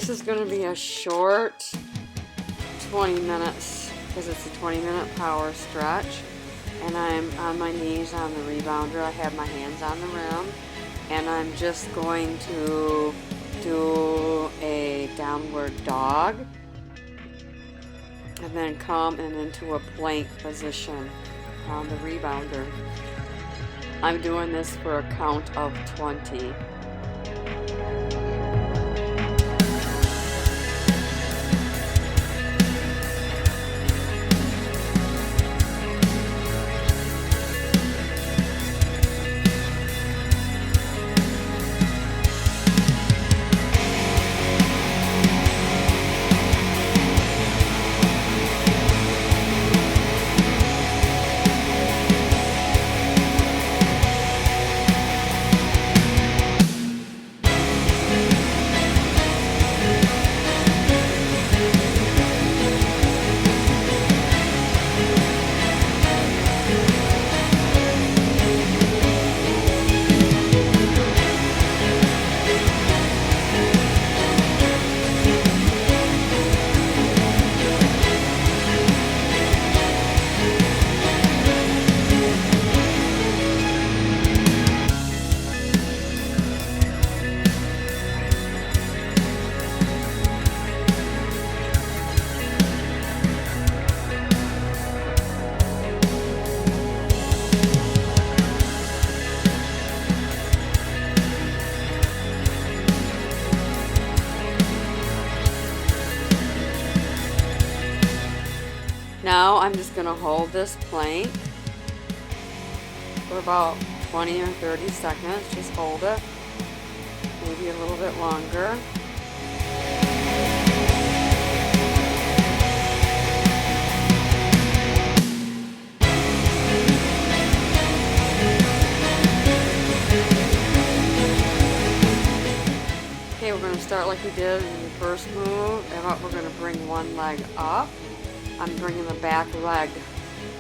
This is going to be a short 20 minutes because it's a 20-minute power stretch. And I'm on my knees on the rebounder. I have my hands on the rim. And I'm just going to do a downward dog. And then come in into a plank position on the rebounder. I'm doing this for a count of 20. Now I'm just going to hold this plank for about 20 or 30 seconds. Just hold it, maybe a little bit longer. Okay, we're going to start like we did in the first move. We're going to bring one leg up. I'm bringing the back leg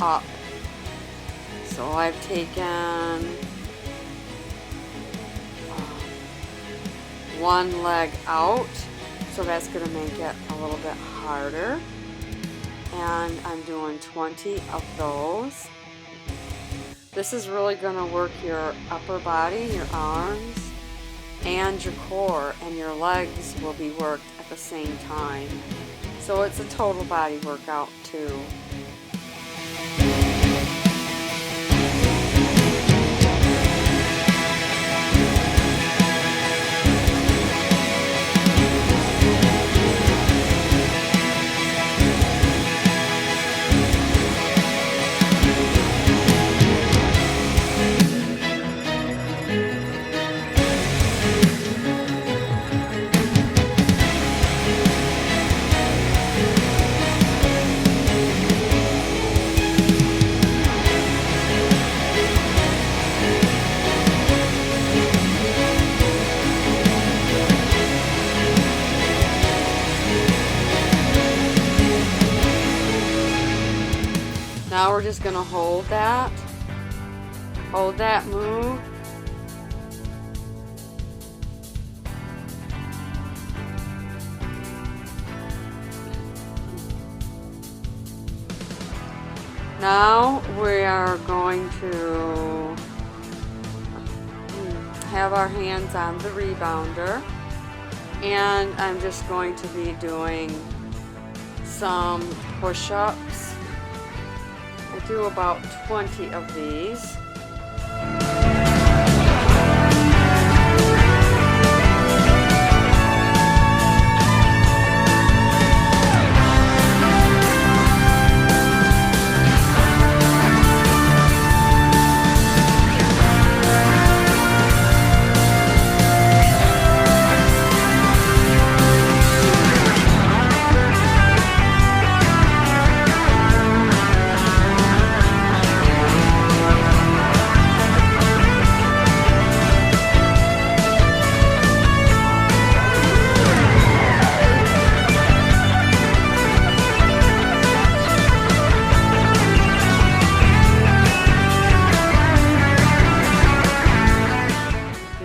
up. So I've taken one leg out, so that's going to make it a little bit harder. And I'm doing 20 of those. This is really going to work your upper body, your arms, and your core, and your legs will be worked at the same time. So it's a total body workout too. Now we're just going to hold that move. Now we are going to have our hands on the rebounder, and I'm just going to be doing some push-ups. I do about 20 of these.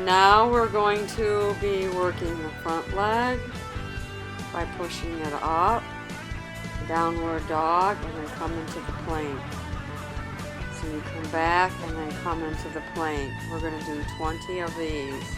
Now we're going to be working the front leg by pushing it up, downward dog, and then come into the plank. So you come back and then come into the plank. We're going to do 20 of these.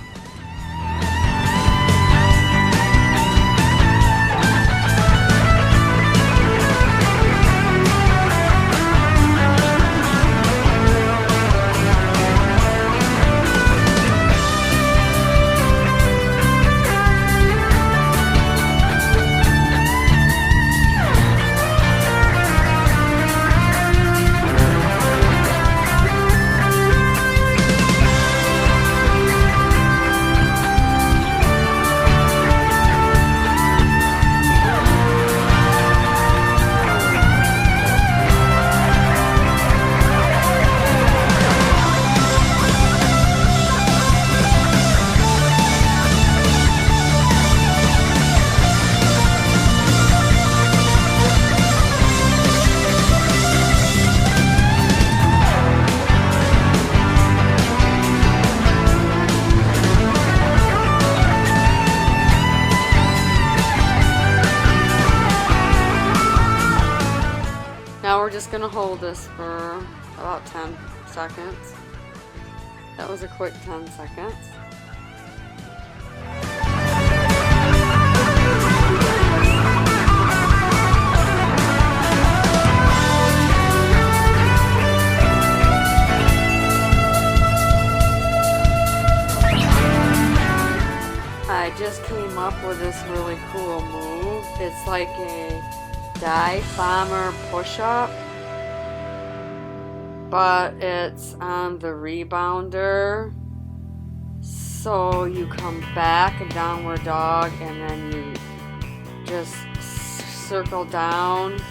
Now we're just going to hold this for about 10 seconds. That was a quick 10 seconds. I just came up with this really cool move. It's like a dive bomber push-up, but it's on the rebounder. So you come back, a downward dog, and then you just circle down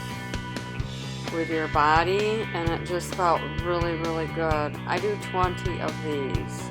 with your body, and it just felt really, really good. I do 20 of these.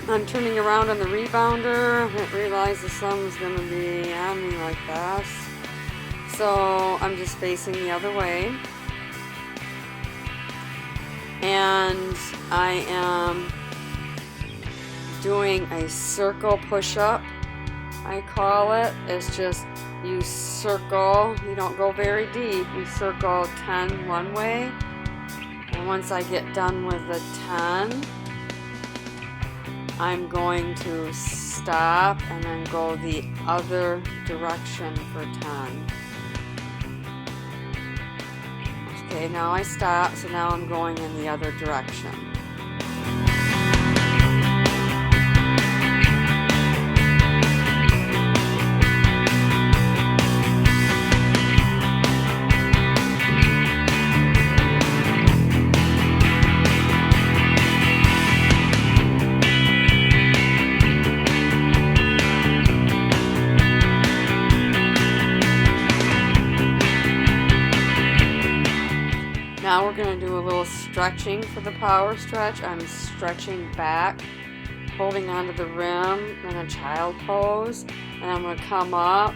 I'm turning around on the rebounder. I didn't realize the sun was going to be on me like this. So I'm just facing the other way. And I am doing a circle push-up, I call it. It's just you circle, you don't go very deep, you circle 10 one way. And once I get done with the 10, I'm going to stop and then go the other direction for 10. Okay, now I stop, so now I'm going in the other direction. Now we're going to do a little stretching for the power stretch. I'm stretching back, holding onto the rim in a child pose, and I'm going to come up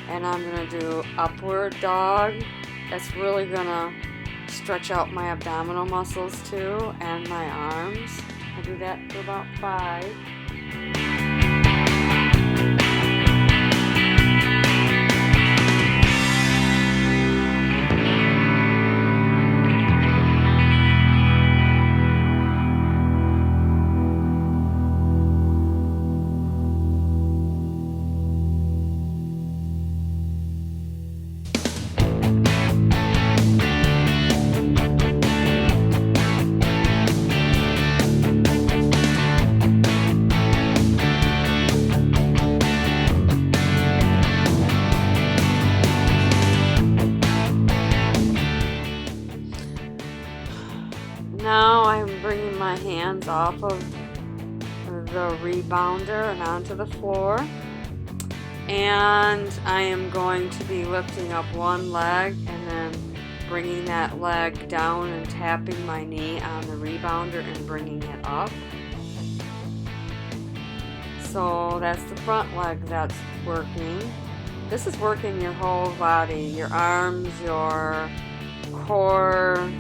and I'm going to do upward dog. That's really going to stretch out my abdominal muscles too and my arms. I do that for about 5. off of the rebounder and onto the floor. And I am going to be lifting up one leg and then bringing that leg down and tapping my knee on the rebounder and bringing it up. So that's the front leg that's working. This is working your whole body, your arms, your core,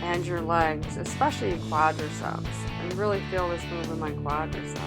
and your legs, especially your quadriceps. I really feel this move in my quadriceps.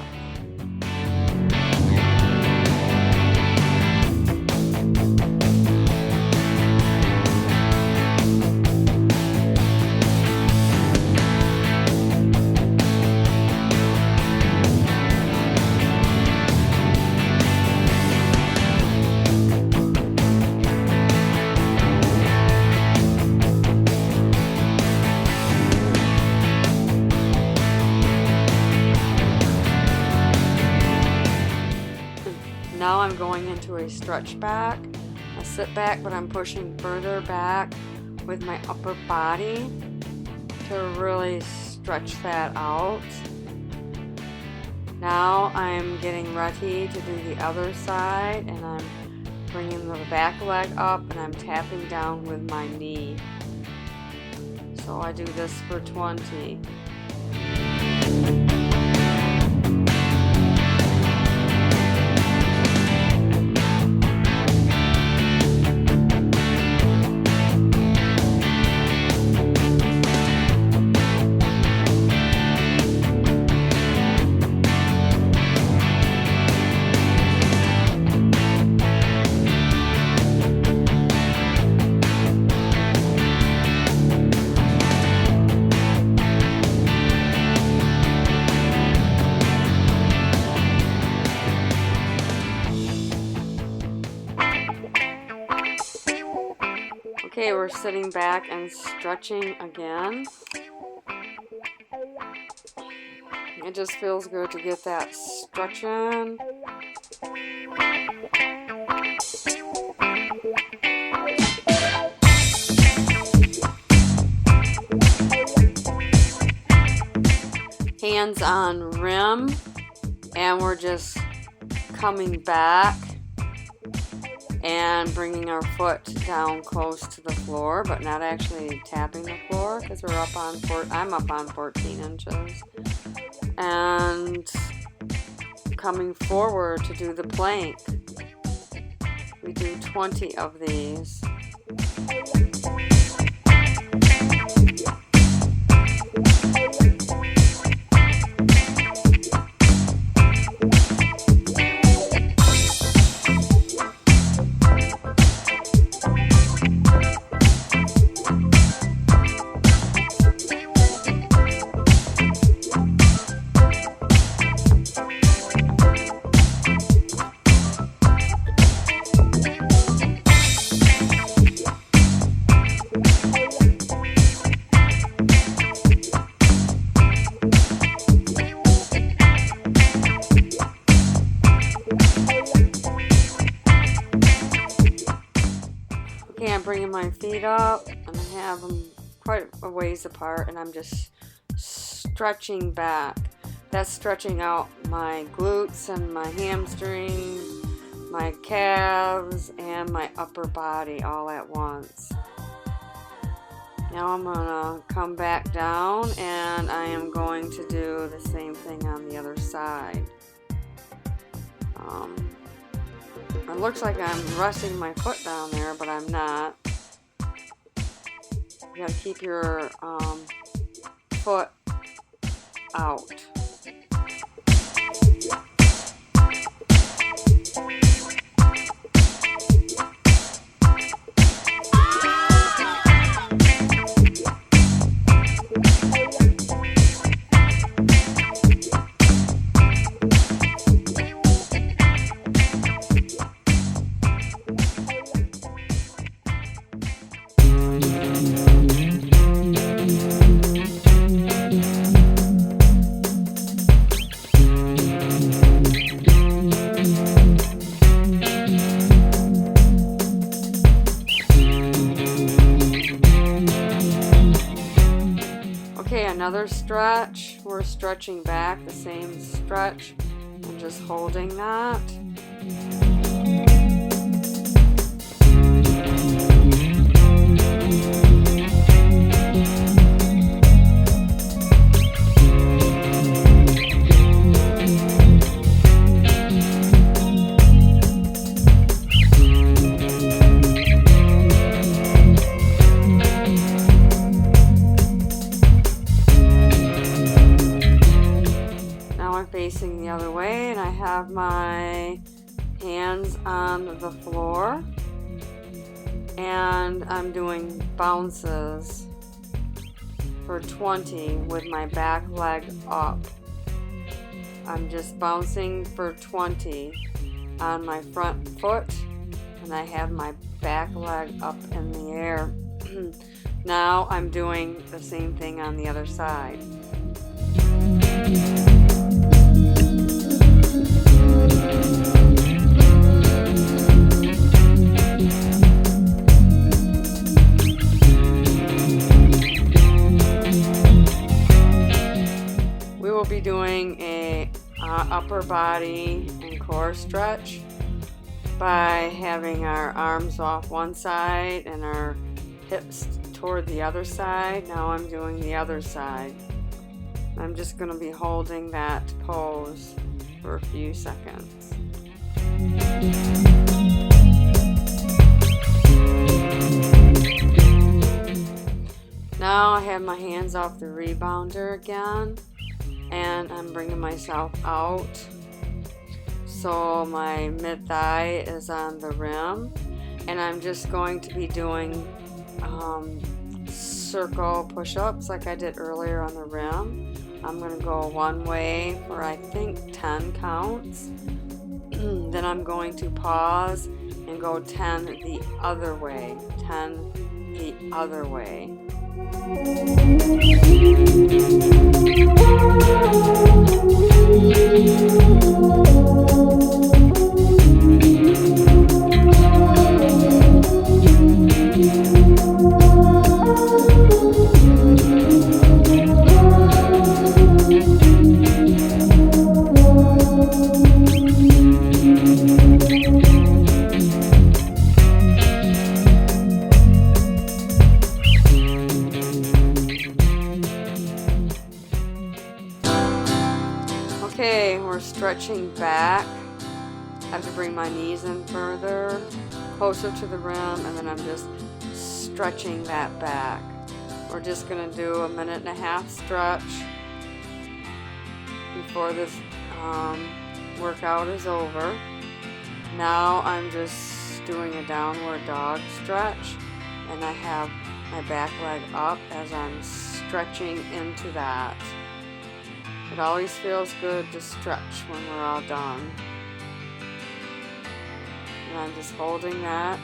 Now I'm going into a stretch back, a sit back, but I'm pushing further back with my upper body to really stretch that out. Now I'm getting ready to do the other side, and I'm bringing the back leg up and I'm tapping down with my knee. So I do this for 20. Okay, we're sitting back and stretching again. It just feels good to get that stretch in. Hands on rim, and we're just coming back and bringing our foot down close to the floor, but not actually tapping the floor because we're up on I'm up on 14 inches. And coming forward to do the plank. We do 20 of these. Okay, I'm bringing my feet up, and I have them quite a ways apart, and I'm just stretching back. That's stretching out my glutes and my hamstrings, my calves, and my upper body all at once. Now I'm going to come back down, and I am going to do the same thing on the other side. It looks like I'm resting my foot down there, but I'm not. You gotta keep your foot out. another stretch. We're stretching back, the same stretch, and just holding that. Facing the other way, and I have my hands on the floor, and I'm doing bounces for 20 with my back leg up. I'm just bouncing for 20 on my front foot, and I have my back leg up in the air. Now I'm doing the same thing on the other side. We will be doing a upper body and core stretch by having our arms off one side and our hips toward the other side. Now I'm doing the other side. I'm just going to be holding that pose for a few seconds. Now I have my hands off the rebounder again, and I'm bringing myself out so my mid-thigh is on the rim, and I'm just going to be doing circle push-ups like I did earlier on the rim. I'm going to go one way for I think 10 counts. Then I'm going to pause and go 10 the other way. 10 the other way. Okay, we're stretching back. I have to bring my knees in further, closer to the rim, and then I'm just stretching that back. We're just going to do a 1.5-minute stretch before this workout is over. Now I'm just doing a downward dog stretch, and I have my back leg up as I'm stretching into that. It always feels good to stretch when we're all done. And I'm just holding that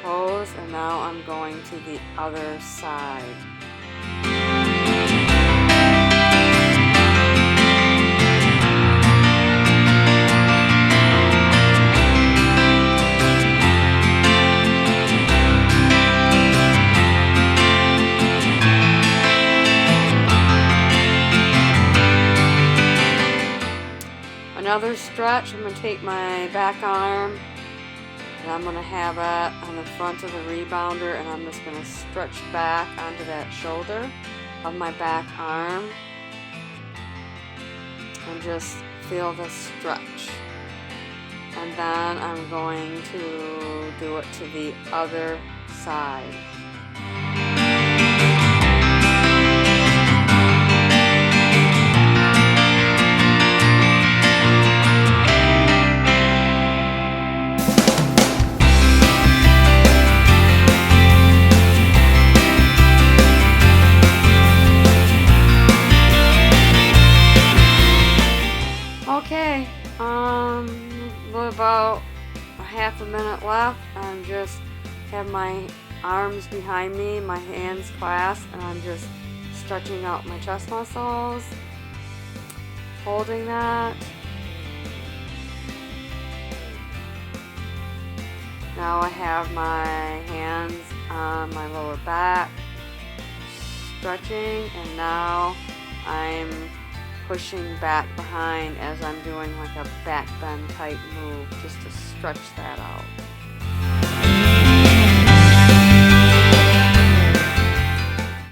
pose, and now I'm going to the other side. Another stretch, I'm going to take my back arm and I'm going to have it on the front of the rebounder, and I'm just going to stretch back onto that shoulder of my back arm and just feel the stretch. And then I'm going to do it to the other side. Okay, about a half a minute left. I'm just have my arms behind me, my hands clasped, and I'm just stretching out my chest muscles, holding that. Now I have my hands on my lower back, stretching, and now I'm pushing back behind as I'm doing like a back bend type move just to stretch that out.